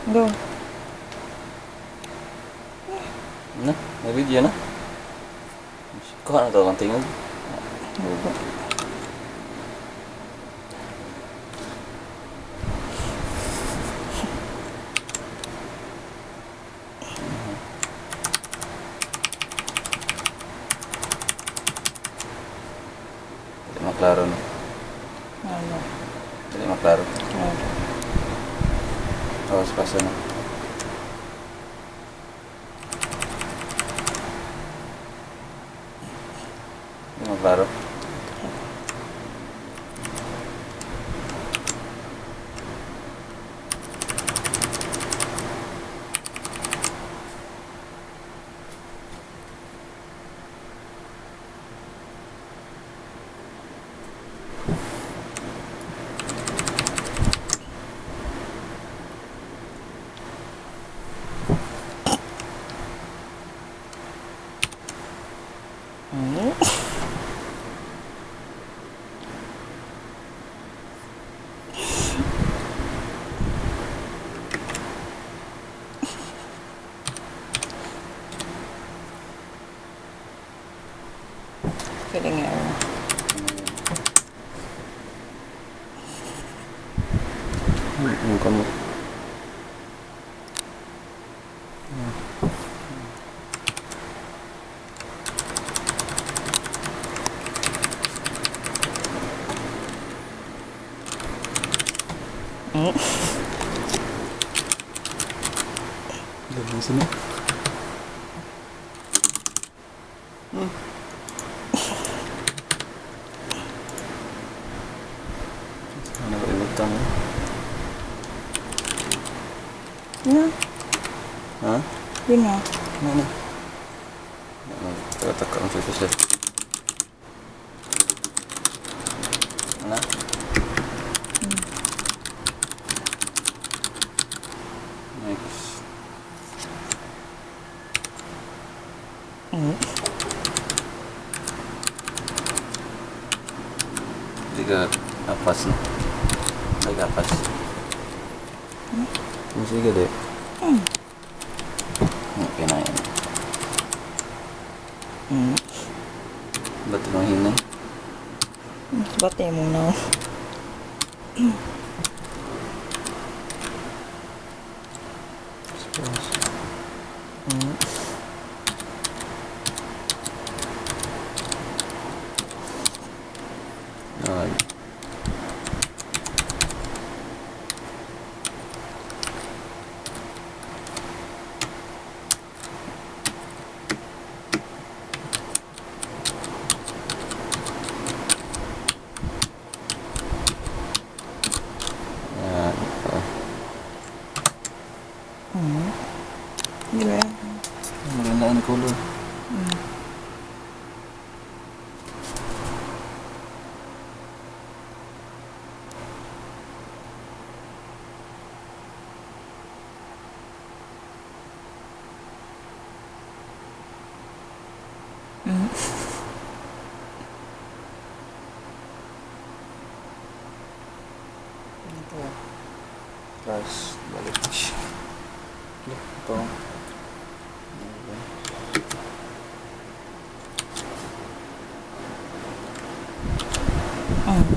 Go. Na, may video na. Kuha na to ang tingog. Go. Hindi maklaro no. Ano? Hindi maklaro. Ano? Awas pasa na. Hindi maklaro. Ano? Feeling error. Yung kamu. Hmm? Dari sini. Sana berutang. Na? Ha? Yun na. Mana? Taka-taka ang siya. Na? Next. Hmm? Tiga apas na. Nag-apas. Sige deh. Okay na yan. Hmm? Ba't mahinay? Bate mo na. Suppose. Hmm? Ay. Yan. Hmm? Hindi ba yan? Maganda ang color. Hmm. Hmm? Ito. Tapos balik. Ito. Hmm? Ano?